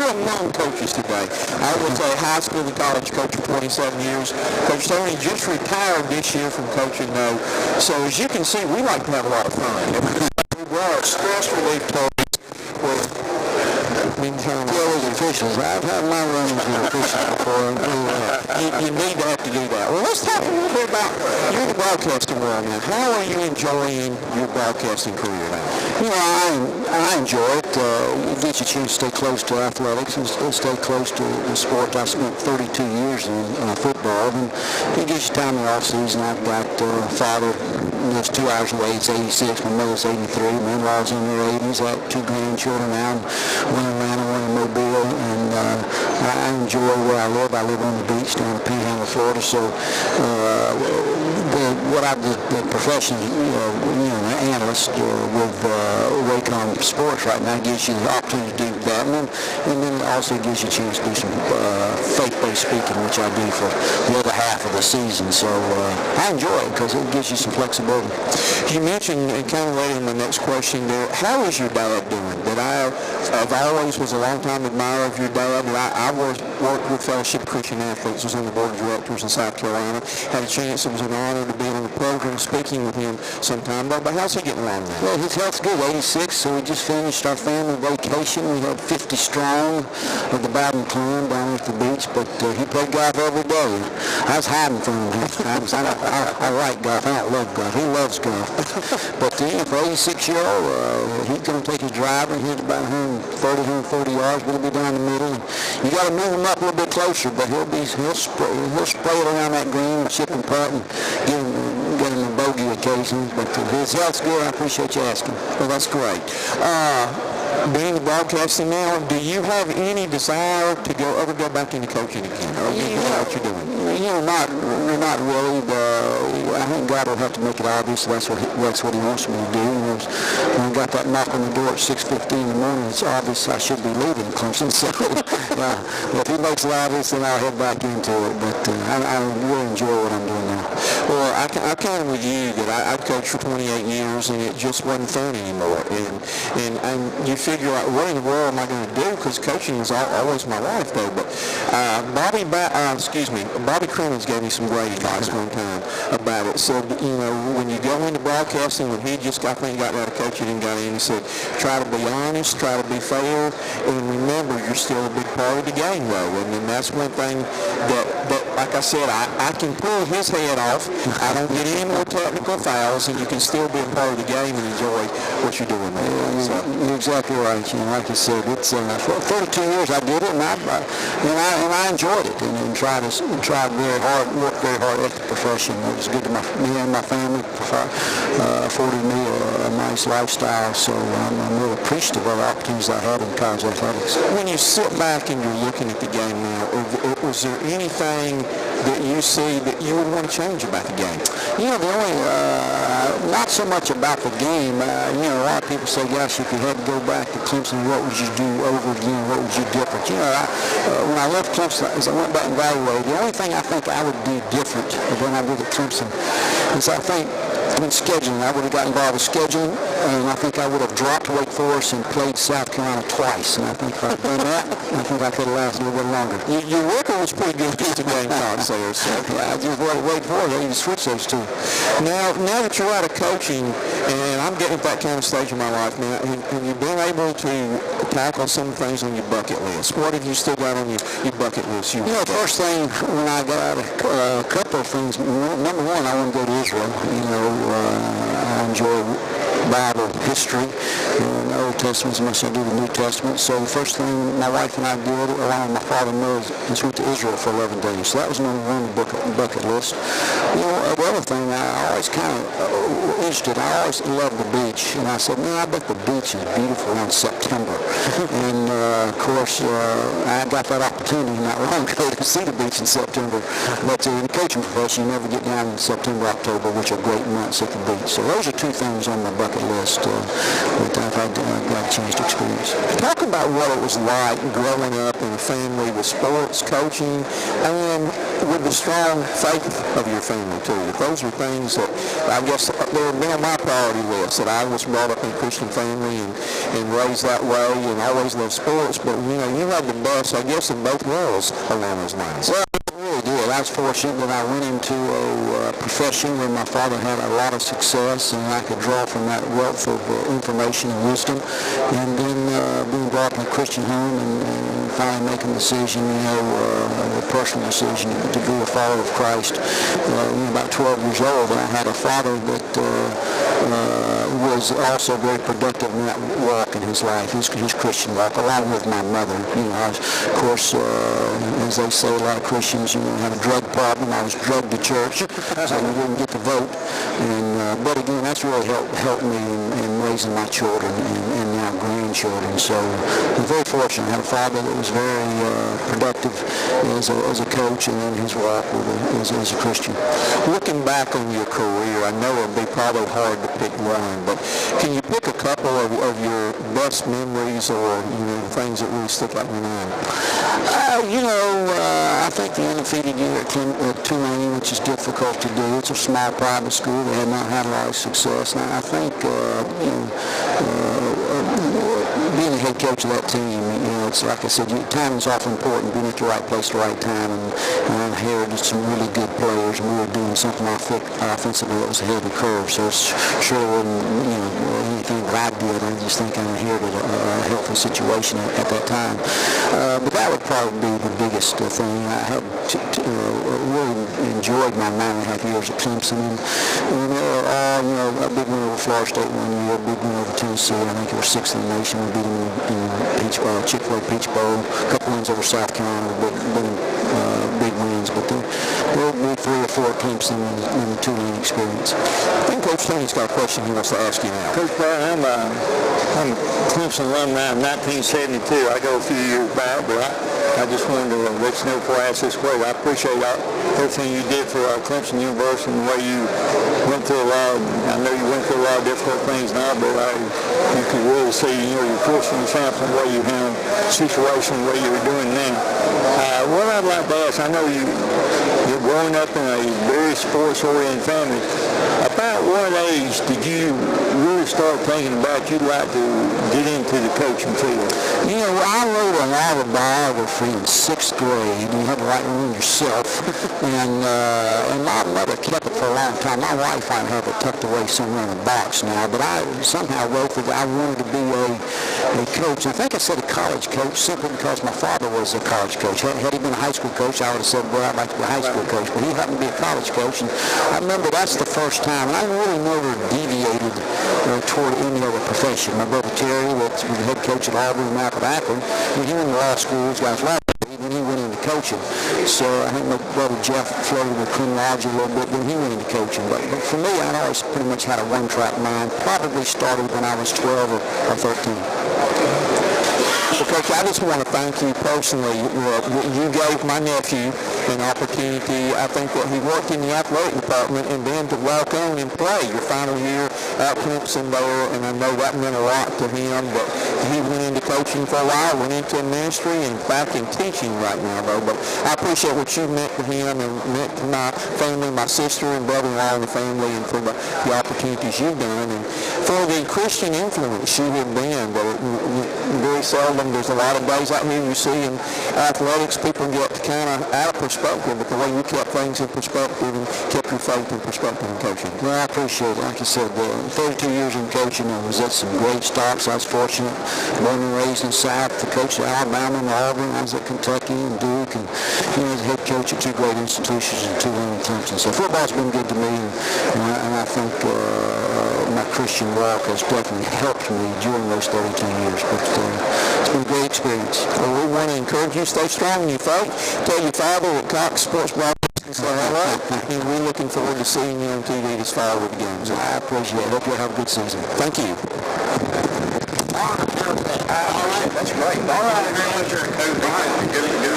still among coaches today. I was a high school and college coach for 27 years. Coach Tony just retired this year from coaching, though. So as you can see, we like to have a lot of fun. We brought stress relief toys with officials. I've had my runs with officials before. You need to have to do that. Well, let's talk a little bit about you're in the broadcasting world now. How are you enjoying your broadcasting career now? You know, I enjoy it. It gives you a chance to stay close to athletics and stay close to the sport. I spent 32 years in football, and it gives you time in the off season. I've got a father lives 2 hours away. He's 86. My mother's 83. My in-laws in their 80s. I have 2 grandchildren now. One in Atlanta, one in Mobile, and I enjoy where I live. I live on the beach down in the Panhandle, Florida. So the profession, an analyst with Raycom Sports right now gives you the opportunity to do that, and then it also gives you a chance to do some faith-based speaking, which I do for the other half of the season. So I enjoy it because it gives you some flexibility. You mentioned, and kind of led in my next question there, how is your dad doing? I've always was a long-time admirer of your dad, and I worked with Fellowship Christian Athletes, was on the board of directors in South Carolina. Had a chance, it was an honor to be on the program speaking with him sometime, but how's he getting along now? Well, his health's good, 86, so we just finished our family vacation. We had 50 strong of the Bowden clan down at the beach, but he played golf every day. I was hiding from him sometimes. I like golf. I don't love golf. He loves golf. But for 86-year-old, he's going to take his driver and hit about 130, 140 yards, but he'll be down the middle. And you got to move him up a little bit closer, but he'll spray it around that green, chip and putt, and get him a bogey occasionally. But his health's good. I appreciate you asking. Well, that's great. Being in broadcasting now, do you have any desire to ever go back into coaching again? Or you know what you're doing? Not really. I think God will have to make it obvious that's what he wants me to do. When I got that knock on the door at 6:15 in the morning, it's obvious I should be leaving Clemson. So if he makes it obvious, then I'll head back into it. But I really enjoy what I'm doing now. Well, I kind of with you that I coached for 28 years, and it just wasn't fun anymore. And you figure out, what in the world am I going to do? Because coaching is always my life, though. But Bobby Cremens gave me some great advice one time about it. So, when you go into broadcasting, when he just got out of coaching and got in, he said, try to be honest, try to be fair, and remember, you're still a big part of the game, though. And then that's one thing that like I said, I can pull his head off. I don't get any more technical fouls, and you can still be a part of the game and enjoy what you're doing there. You're exactly right. Like you said, it's for 32 years I did it, and I enjoyed it, and tried very hard, worked very hard at the profession. It was good to me and my family. Afforded me a nice lifestyle, so I'm real appreciative of the opportunities I had in college athletics. When you sit back and you're looking at the game now, was there anything that you see that you would want to change about the game? Not so much about the game. A lot of people say, gosh, if you had to go back to Clemson, what would you do over again? What would you do different? When I left Clemson, as I went back and evaluated, the only thing I think I would do different than I did at Clemson is I think in scheduling. I would have got involved with scheduling, and I think I would have dropped Wake Forest and played South Carolina twice. And I think if I'd done that, I think I could have lasted a little bit longer. Your record was pretty good against the Gamecocks there, so I just wanted Wake Forest. I need to switch those two. Now that you're out of coaching, and I'm getting to that kind of stage of my life now, have you been able to tackle some things on your bucket list? What have you still got on your bucket list? First thing when I got out, a couple of things. Number one, I want to go to Israel. I enjoy Bible history, the Old Testament as much as I do the New Testament. So the first thing my wife and I did, along with my father and mother, is went to Israel for 11 days. So that was number one on the bucket list. The other thing, I always kind of interested. I always loved the beach, and I said, I bet the beach is beautiful in September. And of course, I got that opportunity not long ago to see the beach in September. But in the coaching profession, you never get down in September, October, which are great months at the beach. So those are two things on my bucket list that I've got a chance to experience. Talk about what it was like growing up in a family with sports, coaching, and with the strong faith of your family too. Those are things that I guess they're been on my priority list. That I was brought up in a Christian family and raised that way, and always loved sports. But you had the best, I guess, in both worlds along those lines. Well, I really did. I was fortunate that I went into a profession where my father had a lot of success, and I could draw from that wealth of information and wisdom. And then being brought up in a Christian home and finally making a decision, a personal decision to be a follower of Christ. About 12 years old, and I had a father that was also very productive in that walk in his life, his Christian walk, along with my mother. Of course, as they say, a lot of Christians, have a drug problem. I was drugged to church, so I didn't get to vote. But again, that's really helped me in raising my children and now grandchildren. So I'm very fortunate. I had a father that was very productive as a coach and in his walk as a Christian. Looking back on your career, I know it would be probably hard to pick one, but can you pick a couple of your best memories or things that really stick out in your mind? I think the undefeated year at Tulane, which is difficult to do. It's a small private school. They had not had a lot of success. And I think, being the head coach of that team, it's like I said, time is awful important, being at the right place at the right time. And I inherited some really good players, and we were doing something offensively that was ahead of the curve. So it sure wasn't, anything that I did. I just think I inherited a healthy situation at that time. But that would probably be the biggest thing. I had really enjoyed my 9.5 years at Clemson, and they were all, a big win over Florida State one year, a big win over Tennessee. I think it was 6th in the nation. We beat them in Chick-fil-A Peach Bowl. A couple wins over South Carolina, big wins. But there will be 3 or 4 at Clemson in the Tulane experience. I think Coach Tony's got a question he wants to ask you now. Coach Bowden, I'm a Clemson alumni of 1972. I go a few years back, but I just wanted to let you know before I ask this question. I appreciate everything you did for Clemson University and the way you went through a lot. I know you went through a lot of difficult things now, but you can really see, your Christian example, the way you handle the situation, the way you're doing now. What I'd like to ask, I know you're growing up in a very sports-oriented family. About what age did you really start thinking about you'd like to get into the coaching field? I wrote an autobiography in 6th grade. You had to write one yourself. And my mother kept it for a long time. My wife, I have it tucked away somewhere in a box now. But I somehow wrote that I wanted to be a coach. I think I said a college coach simply because my father was a college coach. Had he been a high school coach, I would have said, well, I'd like to be a high school coach. But he happened to be a college coach. And I remember that's the first time. And I really never deviated toward any other profession. My brother Terry, that was the head coach at Auburn and Malcolm Akron, when he went to law school, he got his law degree, then he went into coaching. So I think my brother Jeff flirted with criminology a little bit, then he went into coaching. But for me, I'd always pretty much had a one-track mind. Probably started when I was 12 or 13. Well, Coach, I just want to thank you personally. You gave my nephew an opportunity. I think that he worked in the athletic department and then to walk on and play your final year at Clemson there, and I know that meant a lot to him. But he went into coaching for a while, went into ministry, and back in teaching right now, though. But I appreciate what you meant to him and meant to my family, my sister and brother-in-law and the family, and for the opportunities you've done, and for the Christian influence you have been. Very seldom, there's a lot of days out here you see in athletics, people get kind of out of perspective, but the way you kept things in perspective and kept your faith in perspective in coaching. Well, I appreciate it. Like I said, 32 years in coaching, I was at some great stops. I was fortunate, born and raised in the South, the coach at Alabama and Auburn. I was at Kentucky and Duke, and as head coach at 2 great institutions in Tulane and Clemson. So football's been good to me, and I think my Christian walk has definitely helped me during those 32 years. But it's been a great experience. Well, we want to encourage you to stay strong in your faith. Tell your father at Cox Sports Broadcasting say hello, and we're looking forward to seeing you on TV this fall with the games. I appreciate it. Hope you'll have a good season. Thank you. All right, that's great. All right, very much, Coach. Good